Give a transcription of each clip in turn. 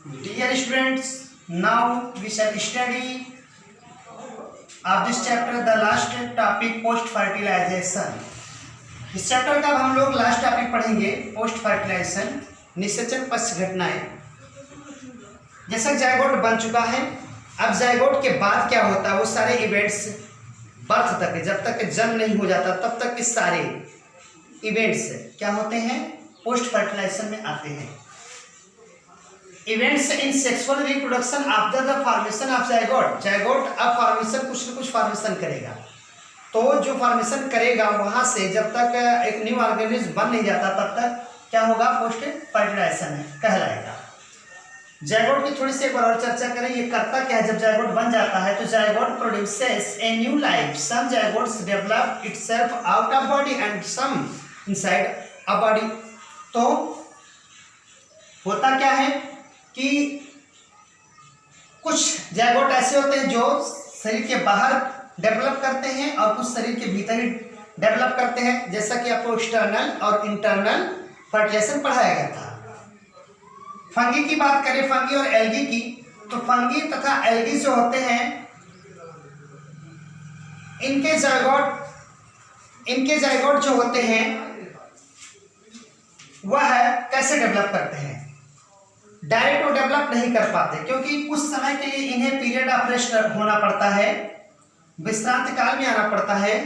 Dear students, now we shall study of this chapter the last topic post fertilization. इस chapter का अब हम लोग लास्ट टॉपिक पढ़ेंगे पोस्ट फर्टिलाइजेशन, निषेचन पश्च घटनाएं। जैसा जायगोट बन चुका है, अब जायगोट के बाद क्या होता है वो सारे इवेंट्स बर्थ तक, जब तक जन्म नहीं हो जाता तब तक के सारे इवेंट्स क्या होते हैं, पोस्ट फर्टिलाइजेशन में आते हैं। Events in sexual reproduction after the formation of zygote. Zygote अब फॉर्मेशन कुछ न कुछ फॉर्मेशन करेगा, तो जो फॉर्मेशन करेगा वहां से जब तक एक न्यू ऑर्गेनिज्म बन नहीं जाता तब तक क्या होगा, पोस्ट फर्टिलाइजेशन कहलाएगा। जायगोट की थोड़ी सी एक बार और चर्चा करें, ये करता क्या है। जब जायगोट बन जाता है तो zygote produces a new life. Some zygotes develop itself out of body and some inside a body. तो होता क्या है कि कुछ जायगोट ऐसे होते हैं जो शरीर के बाहर डेवलप करते हैं और कुछ शरीर के भीतर ही डेवलप करते हैं, जैसा कि आपको एक्सटर्नल और इंटरनल फर्टिलाइजेशन पढ़ाया गया था। फंगी की बात करें, फंगी और एल्गी की, तो फंगी तथा एल्गी जो होते हैं इनके जायगोट जो होते हैं वह कैसे डेवलप करते हैं। डायरेक्ट वो डेवलप नहीं कर पाते क्योंकि कुछ समय के लिए इन्हें पीरियड ऑफ रेस्ट होना पड़ता है, विश्रांति काल में आना पड़ता है।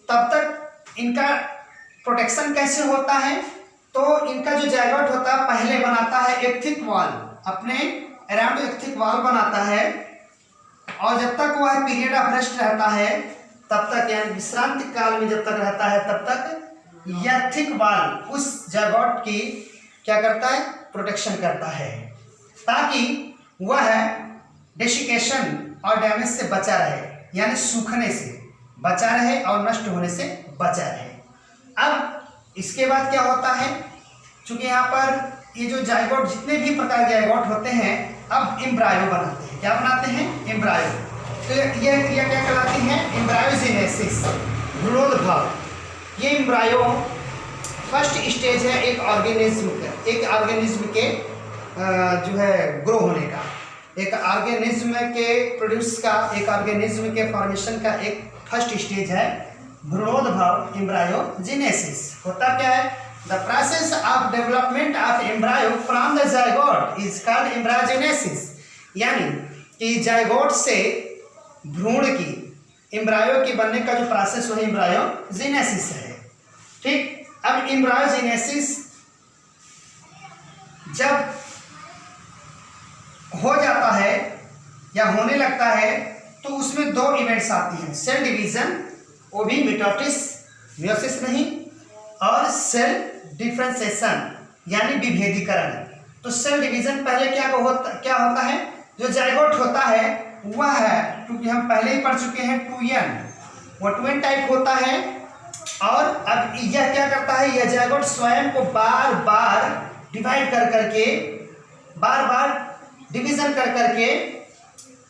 तब तक इनका प्रोटेक्शन कैसे होता है, तो इनका जो जायगोट होता है पहले बनाता है एक थिक वॉल, अपने अराउंड एक थिक वॉल बनाता है, और जब तक वह पीरियड ऑफ रेस्ट रहता है तब तक, यानी विश्रांति काल में जब तक रहता है तब तक यह थिक वॉल उस जायगोट की क्या करता है, प्रोटेक्शन करता है, ताकि वह डेसिकेशन और डैमेज से बचा रहे, यानी सूखने से बचा रहे और नष्ट होने से बचा रहे। अब इसके बाद क्या होता है, चूंकि यहाँ पर ये जो जायगोट जितने भी प्रकार के जायगोट होते हैं अब एम्ब्रायो बनाते हैं। क्या बनाते हैं, एम्ब्रायो। तो यह क्रिया क्या कहलाती है, एम्ब्रायोजेनेसिस, भ्रूणोद्भव। ये एम्ब्रायो फर्स्ट स्टेज है एक ऑर्गेनिज्म के जो है ग्रो होने का, एक ऑर्गेनिज्म के प्रोड्यूस का, एक ऑर्गेनिज्म के फॉर्मेशन का एक फर्स्ट स्टेज है भ्रूणोद्भव, एम्ब्रायोजेनेसिस। होता क्या है, the process of development of embryo from the zygote is called embryogenesis. यानी कि जायगोट से भ्रूण की, एम्ब्रायो की बनने का जो प्रोसेस वही एम्ब्रायोजेनेसिस है। ठीक, अब एम्ब्रायोजेनेसिस जब हो जाता है या होने लगता है तो उसमें दो इवेंट्स आती हैं, सेल डिवीजन, वो भी मिटोसिस, मियोसिस नहीं, और सेल डिफरेंशिएशन यानी विभेदीकरण। तो सेल डिवीजन पहले क्या होता है, जो जायगोट होता है वह है, क्योंकि हम पहले ही पढ़ चुके हैं 2n, वो 2n टाइप होता है। और अब यह क्या करता है, यह जायगोट स्वयं को बार बार डिवाइड कर करके, बार बार डिवीजन कर करके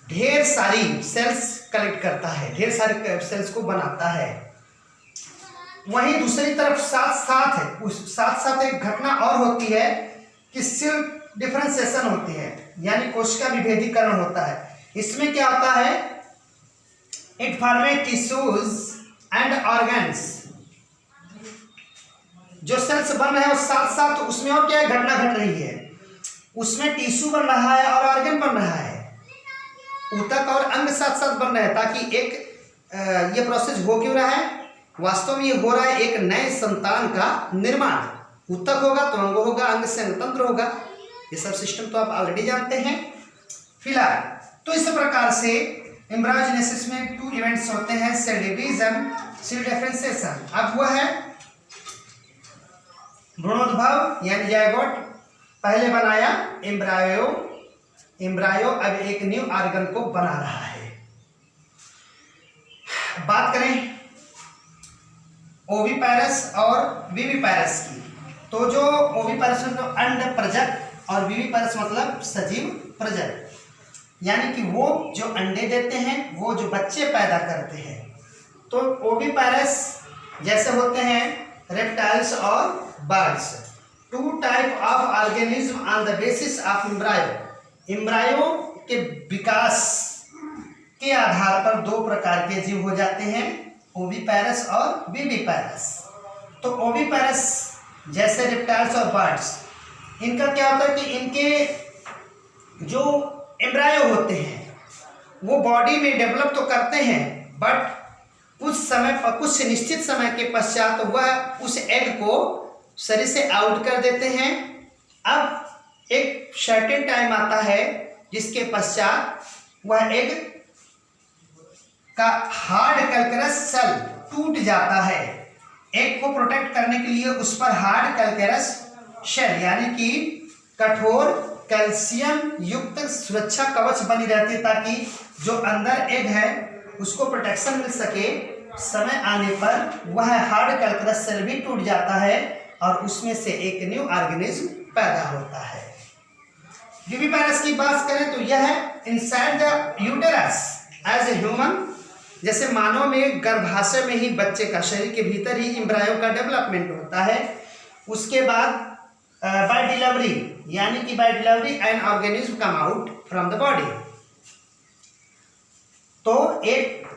ढेर सारी सेल्स कलेक्ट करता है, ढेर सारे सेल्स को बनाता है। वहीं दूसरी तरफ साथ एक घटना और होती है कि सेल डिफरेंशिएशन होती है, यानी कोशिका विभेदीकरण होता है। इसमें क्या होता है, it format tissues and organs. जो सेल्स बन रहे हैं और साथ साथ उसमें और क्या घटना घट रही है, उसमें टिश्यू बन रहा है और ऑर्गन बन रहा है, ऊतक और अंग साथ साथ बन रहे हैं, ताकि एक ये प्रोसेस हो क्यों रहा है, वास्तव में ये हो रहा है एक नए संतान का निर्माण। ऊतक होगा तो अंग होगा, अंग से अंगतंत्र होगा, ये सब सिस्टम तो आप ऑलरेडी जानते हैं फिलहाल। तो इस प्रकार से एम्ब्रायोजेनेसिस में 2 इवेंट्स होते हैं, सेल डिवीजन, सेल डिफरेंशिएशन। अब वह है भ्रूणोद्भव, यानी जायगोट पहले बनाया एम्ब्रायो अब एक न्यू ऑर्गन को बना रहा है। बात करें ओविपायरस और विविपायरस की, तो जो ओविपायरस मतलब अंड प्रजक और विविपायरस मतलब सजीव प्रजक, यानी कि वो जो अंडे देते हैं, वो जो बच्चे पैदा करते हैं। तो ओविपायरस जैसे होते हैं रेप्टाइल्स और birds, 2 type of organism on the basis of embryo. Embryo के विकास के आधार पर दो प्रकार के जीव हो जाते हैं, ओविपेरस और विविपेरस। तो ओविपेरस जैसे रेप्टाइल्स और बर्ड्स, इनका क्या होता है कि इनके जो एम्ब्रायो होते हैं वो बॉडी में डेवलप तो करते हैं, बट कुछ समय पर, कुछ निश्चित समय के पश्चात वह उस एग को शरीर से आउट कर देते हैं। अब एक सर्टेन टाइम आता है जिसके पश्चात वह एग का हार्ड कैल्केरस सेल टूट जाता है। एग को प्रोटेक्ट करने के लिए उस पर हार्ड कैल्केरस शेल यानी कि कठोर कैल्शियम युक्त सुरक्षा कवच बनी रहती है, ताकि जो अंदर एग है उसको प्रोटेक्शन मिल सके। समय आने पर वह हार्ड कैल्केरस सेल भी टूट जाता है और उसमें से एक न्यू ऑर्गेनिज्म पैदा होता है। विविपेरस की बात करें तो यह है inside the uterus as a human, जैसे मानव में गर्भाशय में ही बच्चे का, शरीर के भीतर ही एम्ब्रायो का डेवलपमेंट होता है। उसके बाद बाय डिलीवरी यानी कि by delivery an organism come out from the body. तो एक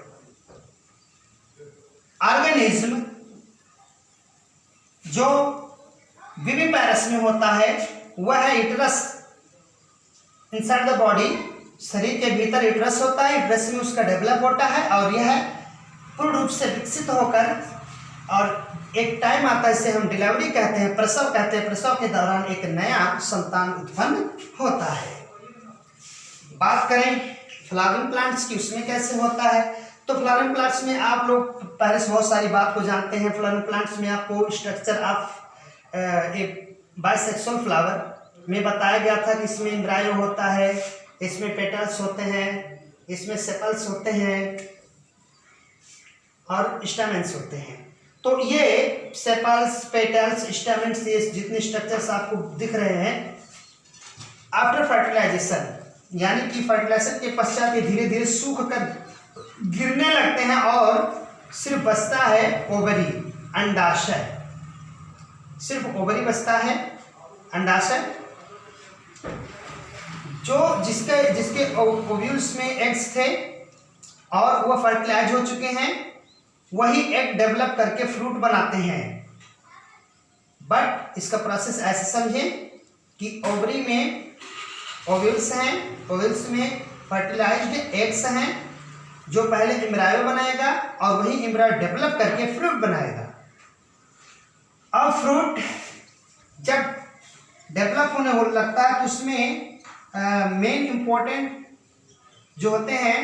ऑर्गेनिज्म जो विविपेरस में होता है वह है यूटेरस इनसाइड द बॉडी, शरीर के भीतर यूटेरस होता है, यूटेरस में उसका डेवलप होता है और यह पूर्ण रूप से विकसित होकर, और एक टाइम आता है इसे हम डिलीवरी कहते हैं, प्रसव कहते हैं, प्रसव के दौरान एक नया संतान उत्पन्न होता है। बात करें फ्लावरिंग प्लांट्स की, उसमें कैसे होता है, तो फ्लावरिंग प्लांट्स में आप लोग पहले से बहुत सारी बात को जानते हैं। फ्लावरिंग प्लांट्स में आपको स्ट्रक्चर ऑफ एक बाइसेक्सुअल फ्लावर में बताया गया था कि इसमें एम्ब्रायो होता है, इसमें पेटल्स होते हैं, इसमें सेपल्स होते हैं और स्टैमेंस होते हैं। तो ये सेपल्स, पेटल्स, स्टैमेंस, ये जितने स्ट्रक्चर्स आपको दिख रहे हैं, आफ्टर फर्टिलाइजेशन यानी कि फर्टिलाइजेशन के पश्चात ये धीरे धीरे सूख कर गिरने लगते हैं और सिर्फ बचता है ओवरी, अंडाशय। सिर्फ ओवरी बचता है, अंडाशय जो जिसके ओव्यूल्स में एग्स थे और वह फर्टिलाइज हो चुके हैं, वही एग डेवलप करके फ्रूट बनाते हैं। बट इसका प्रोसेस ऐसे समझें कि ओवरी में ओव्यूल्स हैं, ओव्यूल्स में फर्टिलाइज्ड एग्स हैं जो पहले एम्ब्रायो बनाएगा और वही एम्ब्रायो डेवलप करके फ्रूट बनाएगा। अब फ्रूट जब डेवलप होने लगता है तो उसमें मेन इम्पोर्टेंट जो होते हैं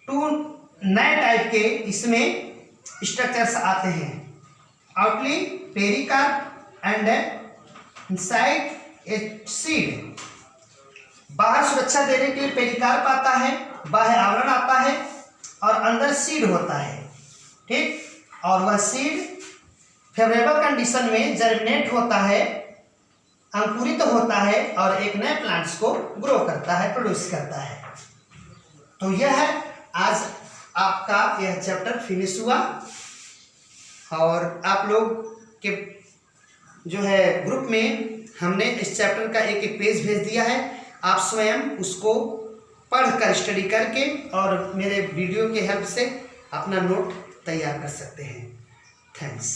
टू नए टाइप के इसमें स्ट्रक्चर्स आते हैं, outly pericarp and inside a seed. बाहर सुरक्षा देने के लिए पेरिकार्प आता है, बाहर आवरण आता है और अंदर सीड होता है, ठीक। और वह सीड फेवरेबल कंडीशन में जर्मिनेट होता है, अंकुरित होता है और एक नए प्लांट्स को ग्रो करता है, प्रोड्यूस करता है। तो यह है आज आपका यह चैप्टर फिनिश हुआ और आप लोग के जो है ग्रुप में हमने इस चैप्टर का एक एक पेज भेज दिया है। आप स्वयं उसको पढ़कर स्टडी करके और मेरे वीडियो के हेल्प से अपना नोट तैयार कर सकते हैं। थैंक्स।